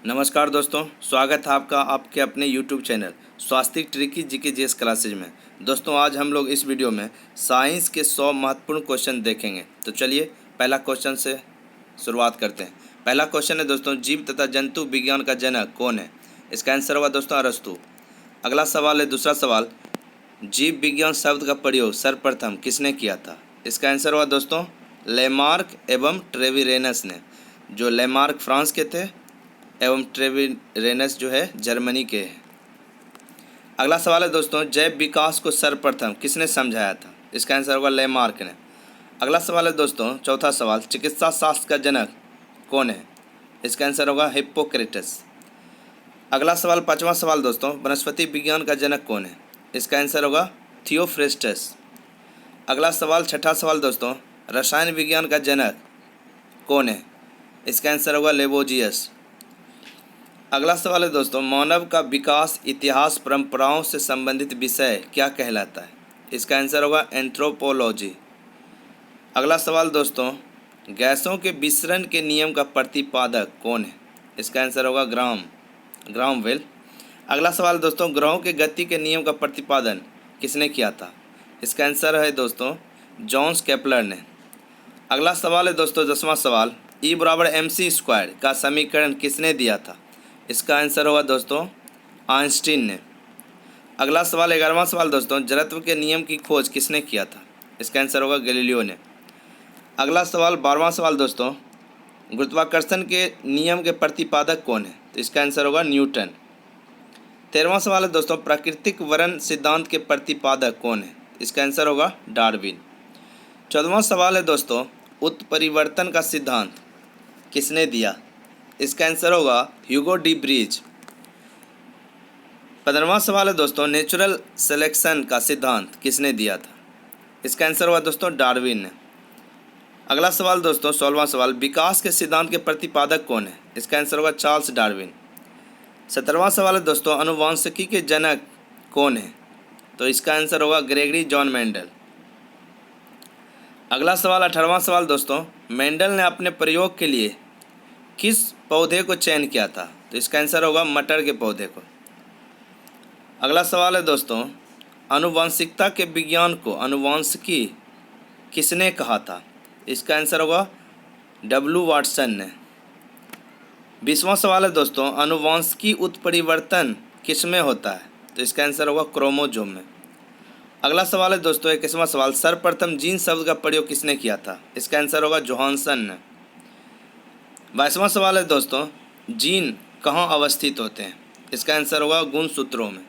नमस्कार दोस्तों, स्वागत है आपका आपके अपने YouTube चैनल स्वास्तिक ट्रिकी जीके जीएस क्लासेज में। दोस्तों आज हम लोग इस वीडियो में साइंस के 100 महत्वपूर्ण क्वेश्चन देखेंगे। तो चलिए पहला क्वेश्चन से शुरुआत करते हैं। पहला क्वेश्चन है दोस्तों, जीव तथा जंतु विज्ञान का जनक कौन है? इसका आंसर होगा दोस्तों अरस्तु। अगला सवाल है, दूसरा सवाल, जीव विज्ञान शब्द का प्रयोग सर्वप्रथम किसने किया था? इसका आंसर होगा दोस्तों लेमार्क एवं ट्रेविरेनस ने। जो लेमार्क फ्रांस के थे एवं ट्रेविरेनस जो है जर्मनी के हैं। अगला सवाल है दोस्तों, जैव विकास को सर्वप्रथम किसने समझाया था? इसका आंसर होगा लेमार्क ने। अगला सवाल है दोस्तों, चौथा सवाल, चिकित्सा शास्त्र का जनक कौन है? इसका आंसर होगा हिप्पोक्रेटस। अगला सवाल, पांचवा सवाल दोस्तों, वनस्पति विज्ञान का जनक कौन है? इसका आंसर होगा थियोफ्रेस्टस। अगला सवाल, छठा सवाल दोस्तों, रसायन विज्ञान का जनक कौन है? इसका आंसर होगा लेवोजियस। अगला सवाल है दोस्तों, मानव का विकास इतिहास परंपराओं से संबंधित विषय क्या कहलाता है? इसका आंसर होगा एंथ्रोपोलॉजी। अगला सवाल दोस्तों, गैसों के विसरण के नियम का प्रतिपादक कौन है? इसका आंसर होगा ग्रामवेल। अगला सवाल दोस्तों, ग्रहों के गति के नियम का प्रतिपादन किसने किया था? इसका आंसर है दोस्तों जॉन्स केपलर ने। अगला सवाल है दोस्तों, 10वां सवाल, E बराबर mc² का समीकरण किसने दिया था? इसका आंसर होगा दोस्तों आइंस्टीन ने। अगला सवाल, 11वां सवाल दोस्तों, जड़त्व के नियम की खोज किसने किया था? इसका आंसर होगा गैलीलियो ने। अगला सवाल, 12वां सवाल दोस्तों, गुरुत्वाकर्षण के नियम के प्रतिपादक कौन है? तो इसका आंसर होगा न्यूटन। 13वां सवाल है दोस्तों, प्राकृतिक वर्ण सिद्धांत के प्रतिपादक कौन है? इसका आंसर होगा डार्विन। 14वां सवाल है दोस्तों, उत्परिवर्तन का सिद्धांत किसने दिया? इसका आंसर होगा ह्यूगो डी ब्रीज। 15वां सवाल है दोस्तों, नेचुरल सिलेक्शन का सिद्धांत किसने दिया था? इसका आंसर होगा दोस्तों डार्विन ने। अगला सवाल दोस्तों, 16वां सवाल, विकास के सिद्धांत के प्रतिपादक कौन है? इसका आंसर होगा चार्ल्स डार्विन। 17वां सवाल है दोस्तों, आनुवांशिकी के जनक कौन है? तो इसका आंसर होगा ग्रेगरी जॉन मेंडल। अगला सवाल, 18वां सवाल दोस्तों, मेंडल ने अपने प्रयोग के लिए किस पौधे को चयन किया था? तो इसका आंसर होगा मटर के पौधे को। अगला सवाल है दोस्तों, आनुवंशिकता के विज्ञान को आनुवंशिकी किसने कहा था? इसका आंसर होगा W वाटसन ने। 20वां सवाल है दोस्तों, आनुवंशिकी उत्परिवर्तन किस में होता है? तो इसका आंसर होगा क्रोमोजोम में। अगला सवाल है दोस्तों, 21वां सवाल, सर्वप्रथम जीन शब्द का प्रयोग किसने किया था? इसका आंसर होगा जोहानसन ने। 22वां सवाल है दोस्तों, जीन कहाँ अवस्थित होते हैं? इसका आंसर होगा गुणसूत्रों में।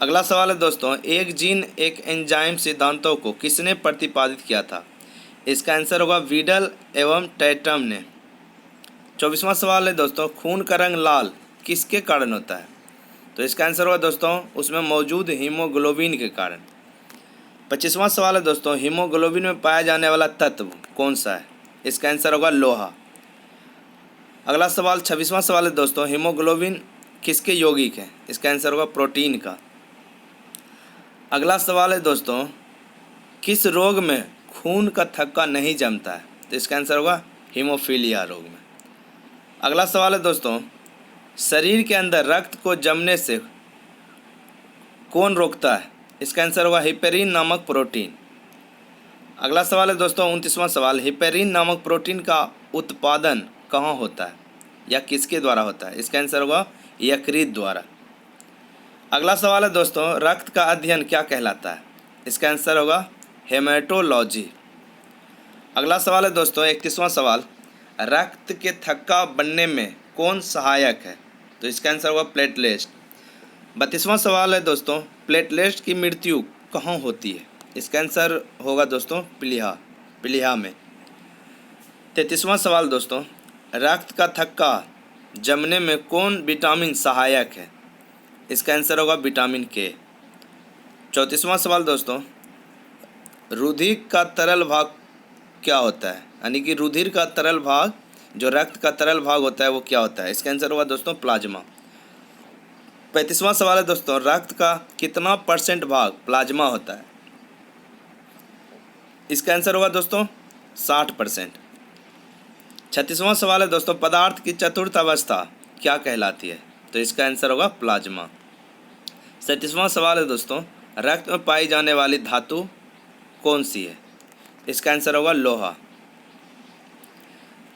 अगला सवाल है दोस्तों, एक जीन एक एंजाइम सिद्धांतों को किसने प्रतिपादित किया था? इसका आंसर होगा वीडल एवं टैटम ने। 24वां सवाल है दोस्तों, खून का रंग लाल किसके कारण होता है? तो इसका आंसर होगा दोस्तों उसमें मौजूद हीमोग्लोबिन के कारण। 25वां सवाल है दोस्तों, हीमोग्लोबिन में पाया जाने वाला तत्व कौन सा है? इसका आंसर होगा लोहा। अगला सवाल, 26वां सवाल है दोस्तों, हीमोग्लोबिन किसके यौगिक है? इसका आंसर होगा प्रोटीन का। अगला सवाल है दोस्तों, किस रोग में खून का थक्का नहीं जमता है? तो इसका आंसर होगा हीमोफीलिया रोग में। अगला सवाल है दोस्तों, शरीर के अंदर रक्त को जमने से कौन रोकता है? इसका आंसर होगा हिपेरिन नामक प्रोटीन। अगला सवाल है दोस्तों, 29वां सवाल, हिपेरिन नामक प्रोटीन का उत्पादन कहाँ होता है या किसके द्वारा होता है? इसका आंसर होगा यकृत द्वारा। अगला सवाल है दोस्तों, रक्त का अध्ययन क्या कहलाता है? इसका आंसर होगा हेमेटोलॉजी। अगला सवाल है दोस्तों, 31वां सवाल, रक्त के थक्का बनने में कौन सहायक है? तो इसका आंसर होगा प्लेटलेट्स। 32वां सवाल है दोस्तों, प्लेटलेट्स की मृत्यु कहाँ होती है? इसका आंसर होगा दोस्तों प्लीहा में। 33वां सवाल दोस्तों, रक्त का थक्का जमने में कौन विटामिन सहायक है? इसका आंसर होगा विटामिन के। 34वां सवाल दोस्तों, रुधिर का तरल भाग क्या होता है? यानी कि रुधिर का तरल भाग, जो रक्त का तरल भाग होता है वो क्या होता है? इसका आंसर होगा दोस्तों प्लाज्मा। 35वां सवाल है दोस्तों, रक्त का कितना % भाग प्लाज्मा होता है? इसका आंसर होगा दोस्तों 60%। 36वां सवाल है दोस्तों, पदार्थ की चतुर्थ अवस्था क्या कहलाती है? तो इसका आंसर होगा प्लाज्मा। 37वां सवाल है दोस्तों, रक्त में पाई जाने वाली धातु कौन सी है? इसका आंसर होगा लोहा।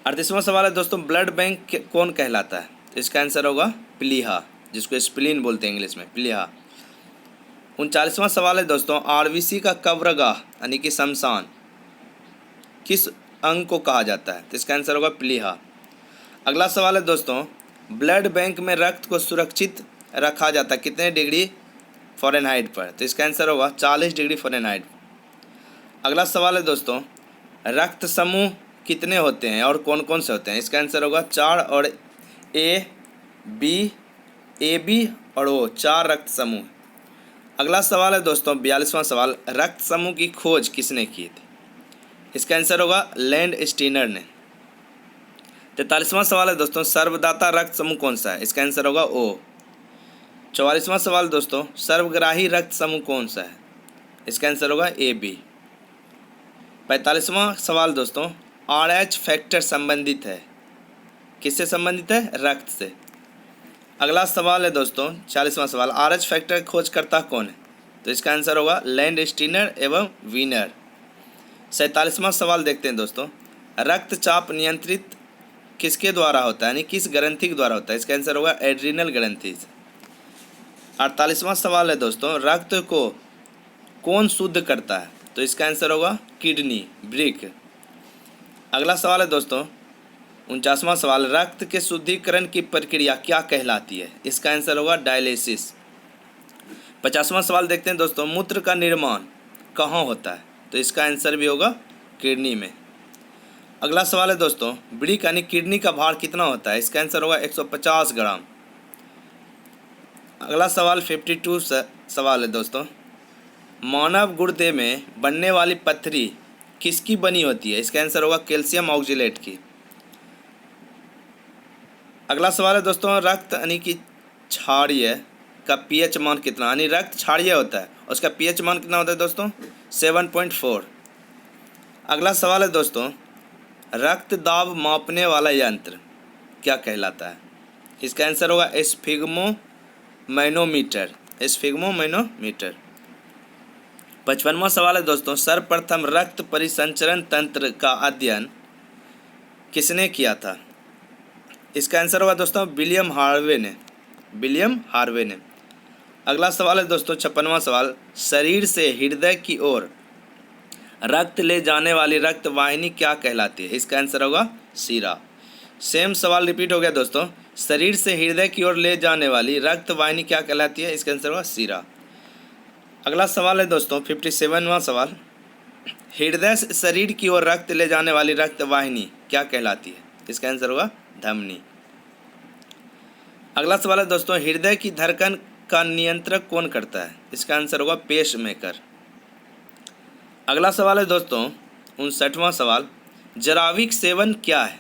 38वां सवाल है दोस्तों, ब्लड बैंक कौन कहलाता है? तो इसका आंसर होगा प्लीहा, जिसको स्प्लीन बोलते हैं इंग्लिश में, प्लीहा। 39वां सवाल है दोस्तों, आरबीसी का कब्रगाह यानी कि शमशान किस अंग को कहा जाता है? तो इसका आंसर होगा प्लीहा। अगला सवाल है दोस्तों, ब्लड बैंक में रक्त को सुरक्षित रखा जाता है कितने डिग्री फ़ारेनहाइट पर? तो इसका आंसर होगा 40 डिग्री फ़ारेनहाइट। अगला सवाल है दोस्तों, रक्त समूह कितने होते हैं और कौन कौन से होते हैं? इसका आंसर होगा 4 और ए बी और ओ, 4 रक्त समूह। अगला सवाल है दोस्तों, 42वां सवाल, रक्त समूह की खोज किसने की थी? इसका आंसर होगा लैंड स्टीनर ने। 43वां सवाल है दोस्तों, सर्वदाता रक्त समूह कौन सा है? इसका आंसर होगा ओ। 44वां सवाल दोस्तों, सर्वग्राही रक्त समूह कौन सा है? इसका आंसर होगा ए बी। 45वां सवाल दोस्तों, RH फैक्टर संबंधित है किससे संबंधित है? रक्त से। अगला सवाल है दोस्तों 40वां सवाल, RH फैक्टर खोजकर्ता कौन है? तो इसका आंसर होगा लैंड स्टीनर एवं वीनर। 47वां सवाल देखते हैं दोस्तों, रक्तचाप नियंत्रित किसके द्वारा होता है यानी किस ग्रंथि के द्वारा होता है? इसका आंसर होगा एड्रिनल ग्रंथि से। 48वां सवाल है दोस्तों, रक्त को कौन शुद्ध करता है? तो इसका आंसर होगा किडनी, ब्रिक। अगला सवाल है दोस्तों 49वां सवाल, रक्त के शुद्धिकरण की प्रक्रिया क्या कहलाती है? इसका आंसर होगा डायलिसिस। 50वां सवाल देखते हैं दोस्तों, मूत्र का निर्माण कहाँ होता है? तो इसका आंसर भी होगा किडनी में। अगला सवाल है दोस्तों, ब्रिक यानी किडनी का भार कितना होता है? इसका आंसर होगा 150 ग्राम। अगला सवाल 52 सवाल है दोस्तों, मानव गुर्दे में बनने वाली पथरी किसकी बनी होती है? इसका आंसर होगा कैल्शियम ऑक्जेलेट की। अगला सवाल है दोस्तों, रक्त यानी कि क्षारीय का पीएच मान कितना, यानी रक्त क्षारीय होता है उसका पीएच मान कितना होता है दोस्तों? 7.4। अगला सवाल है दोस्तों, रक्त दाब मापने वाला यंत्र क्या कहलाता है? इसका आंसर होगा स्फिग्मोमैनोमीटर, स्फिग्मोमैनोमीटर। 55वां सवाल है दोस्तों, सर्वप्रथम रक्त परिसंचरण तंत्र का अध्ययन किसने किया था? इसका आंसर होगा दोस्तों विलियम हार्वे ने। अगला सवाल है दोस्तों 56वां सवाल, शरीर से हृदय की ओर रक्त ले जाने वाली रक्त वाहिनी क्या कहलाती है? इसका आंसर होगा शिरा। सेम सवाल रिपीट हो गया दोस्तों, शरीर से हृदय की ओर ले जाने वाली रक्त वाहिनी क्या कहलाती है? इसका आंसर होगा शिरा। अगला सवाल है दोस्तों 57वां सवाल, हृदय से शरीर की ओर रक्त ले जाने वाली रक्त वाहिनी क्या कहलाती है? इसका आंसर होगा धमनी। अगला सवाल है दोस्तों, हृदय की धड़कन का नियंत्रक कौन करता है? इसका आंसर होगा पेस मेकर। अगला सवाल है दोस्तों 59वां सवाल, जराविक सेवन क्या है?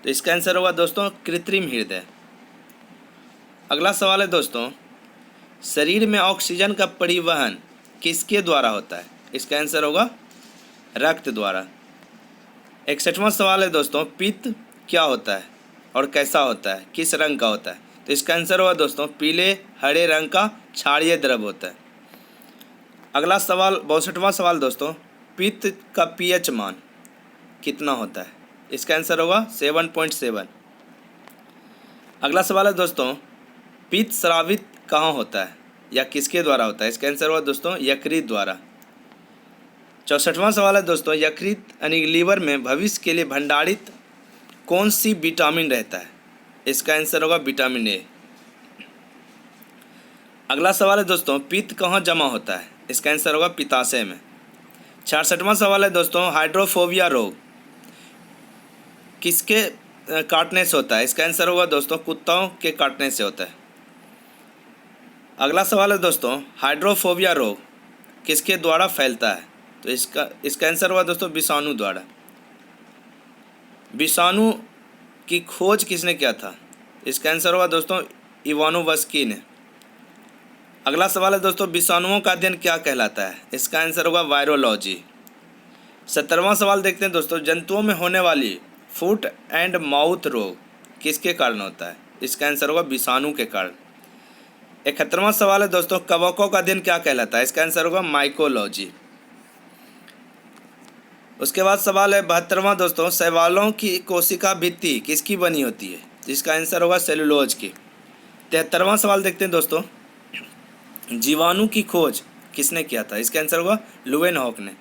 तो इसका आंसर होगा दोस्तों कृत्रिम हृदय। अगला सवाल है दोस्तों, शरीर में ऑक्सीजन का परिवहन किसके द्वारा होता है? इसका आंसर होगा रक्त द्वारा। 61वां सवाल है दोस्तों, पित्त क्या होता है और कैसा होता है, किस रंग का होता है? तो इसका आंसर होगा दोस्तों पीले हरे रंग का क्षारीय द्रव होता है। अगला सवाल 62वां सवाल दोस्तों, पित्त का पीएच मान कितना होता है? इसका आंसर होगा 7.7। अगला सवाल है दोस्तों, पित्त स्रावित कहाँ होता है या किसके द्वारा होता है? इसका आंसर होगा दोस्तों यकृत द्वारा। 64वां सवाल है दोस्तों, यकृत यानी लीवर में भविष्य के लिए भंडारित कौन सी विटामिन रहता है? इसका आंसर होगा विटामिन ए। अगला सवाल है दोस्तों, पित्त कहाँ जमा होता है? इसका आंसर होगा पित्ताशय में। 66वां सवाल है दोस्तों, हाइड्रोफोबिया रोग किसके काटने से होता है? इसका आंसर होगा दोस्तों कुत्तों के काटने से होता है। अगला सवाल है दोस्तों, हाइड्रोफोबिया रोग किसके द्वारा फैलता है? तो इसका आंसर होगा दोस्तों विषाणु द्वारा। विषाणु की खोज किसने किया था? इसका आंसर होगा दोस्तों इवानोवस्की ने। अगला सवाल है दोस्तों, विषाणुओं का अध्ययन क्या कहलाता है? इसका आंसर होगा वायरोलॉजी। 70वां सवाल देखते हैं दोस्तों, जंतुओं में होने वाली फुट एंड माउथ रोग किसके कारण होता है? इसका आंसर होगा विषाणु के कारण। 71वां सवाल है दोस्तों, कवकों का दिन क्या कहलाता है? इसका आंसर होगा माइकोलॉजी। उसके बाद सवाल है 72वां दोस्तों, शैवालों की कोशिका भित्ति किसकी बनी होती है? जिसका आंसर होगा सेलुलोज की। 73वां सवाल देखते हैं दोस्तों, जीवाणु की खोज किसने किया था? इसका आंसर होगा लुवेनहॉक ने।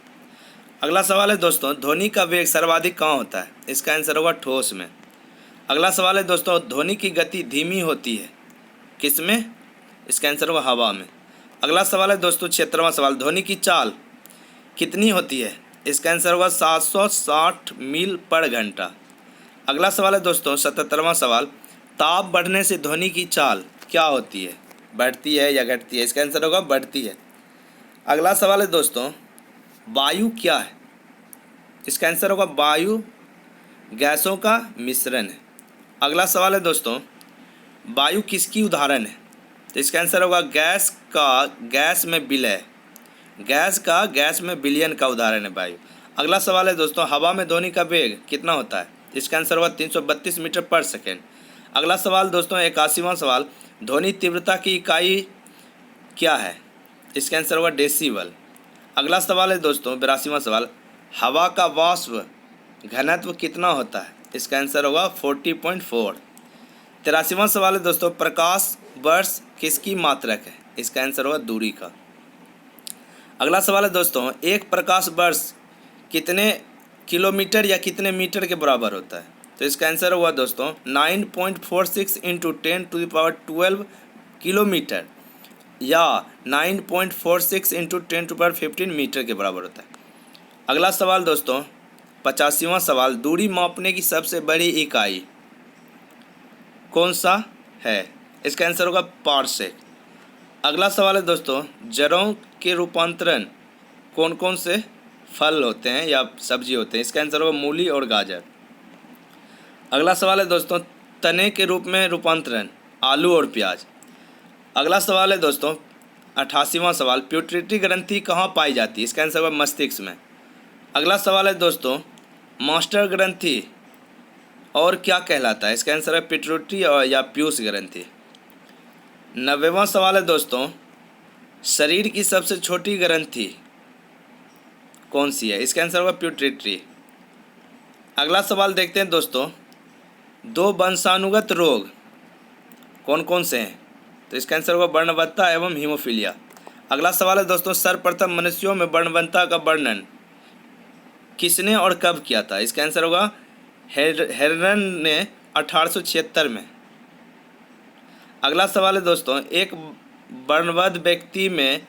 अगला सवाल है दोस्तों, ध्वनि का वेग सर्वाधिक कहाँ होता है? इसका आंसर होगा ठोस में। अगला सवाल है दोस्तों, ध्वनि की गति धीमी होती है किस में? इसका आंसर होगा हवा में। अगला सवाल है दोस्तों 76वां सवाल, ध्वनि की चाल कितनी होती है? इसका आंसर होगा 760 मील पर घंटा। अगला सवाल है दोस्तों 77वां सवाल, ताप बढ़ने से ध्वनि की चाल क्या होती है? बढ़ती है या घटती है? इसका आंसर होगा बढ़ती है। अगला सवाल है दोस्तों, वायु क्या है? इसका आंसर होगा वायु गैसों का मिश्रण है। अगला सवाल है दोस्तों, वायु किसकी उदाहरण है? तो इसका आंसर होगा गैस में विलय, गैस में विलयन का उदाहरण है वायु। अगला सवाल है दोस्तों, हवा में ध्वनि का वेग कितना होता है? इसका आंसर होगा 332 मीटर पर सेकेंड। अगला सवाल दोस्तों 81वां सवाल, ध्वनि तीव्रता की इकाई क्या है? इसका आंसर होगा डेसीबल। अगला सवाल है दोस्तों 82वां सवाल, हवा का वाष्प घनत्व कितना होता है? इसका आंसर होगा 40.4। 83वां सवाल है दोस्तों, प्रकाश वर्ष किसकी मात्रक है? इसका आंसर होगा दूरी का। अगला सवाल है दोस्तों, एक प्रकाश वर्ष कितने किलोमीटर या कितने मीटर के बराबर होता है? तो इसका आंसर होगा दोस्तों 9.46 इंटू 10⁻12 किलोमीटर या 9.46 इंटू 10⁻15 मीटर के बराबर होता है। अगला सवाल दोस्तों 85वां सवाल, दूरी मापने की सबसे बड़ी इकाई कौन सा है? इसका आंसर होगा पारसेक। अगला सवाल है दोस्तों, जड़ों के रूपांतरण कौन कौन से फल होते हैं या सब्जी होते हैं? इसका आंसर होगा मूली और गाजर। अगला सवाल है दोस्तों, तने के रूप में रूपांतरण आलू और प्याज। अगला सवाल है दोस्तों 88वां सवाल, प्यूटरी ग्रंथि कहाँ पाई जाती है? इसका आंसर होगा मस्तिष्क में। अगला सवाल है दोस्तों, मास्टर ग्रंथि और क्या कहलाता है? इसका आंसर है पिट्यूटरी और या पीयूष ग्रंथि। 90वां सवाल है दोस्तों, शरीर की सबसे छोटी ग्रंथि कौन सी है? इसका आंसर होगा पिट्यूटरी। अगला सवाल देखते हैं दोस्तों, दो वंशानुगत रोग कौन कौन से हैं? तो इसका आंसर होगा वर्णवत्ता एवं हीमोफीलिया। अगला सवाल है दोस्तों, सर्वप्रथम मनुष्यों में वर्णवत्ता का वर्णन किसने और कब किया था? इसका आंसर होगा हेरन ने 1876 में। अगला सवाल है दोस्तों, एक वर्णबद्ध व्यक्ति में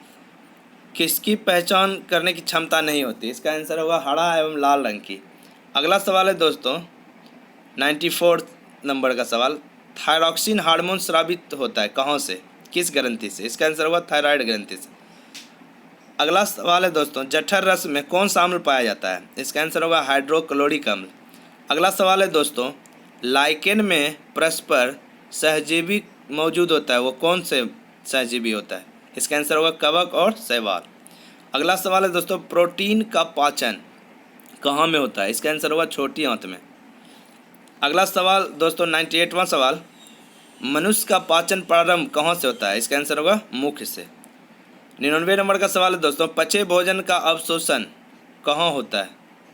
किसकी पहचान करने की क्षमता नहीं होती? इसका आंसर होगा हरा एवं लाल रंग की। अगला सवाल है दोस्तों 94 नंबर का सवाल, थायरॉक्सिन हार्मोन स्रावित होता है कहाँ से, किस ग्रंथि से? इसका आंसर होगा थायराइड ग्रंथि से। अगला सवाल है दोस्तों, जठर रस में कौन सा अम्ल पाया जाता है? इसका आंसर होगा हाइड्रोक्लोरिक अम्ल। अगला सवाल है दोस्तों, लाइकेन में परस्पर सहजीवी मौजूद होता है, वो कौन से सहजीवी होता है? इसका आंसर होगा कवक और शैवाल। अगला सवाल है दोस्तों, प्रोटीन का पाचन कहाँ में होता है? इसका आंसर होगा छोटी आंत में। अगला सवाल दोस्तों 98वां सवाल, मनुष्य का पाचन प्रारंभ कहाँ से होता है? इसका आंसर होगा मुख से। 99 नंबर का सवाल है दोस्तों, पचे भोजन का अवशोषण कहाँ होता है?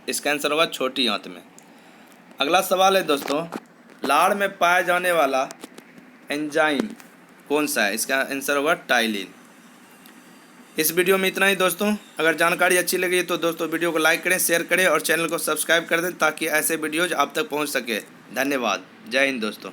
इसका आंसर होगा छोटी आंत में। अगला सवाल है दोस्तों, लार में पाया जाने वाला एंजाइम कौन सा है? इसका आंसर होगा टाइलिन। इस वीडियो में इतना ही दोस्तों। अगर जानकारी अच्छी लगी तो दोस्तों वीडियो को लाइक करें, शेयर करें और चैनल को सब्सक्राइब कर दें ताकि ऐसे वीडियोज आप तक पहुंच सके। धन्यवाद। जय हिंद दोस्तों।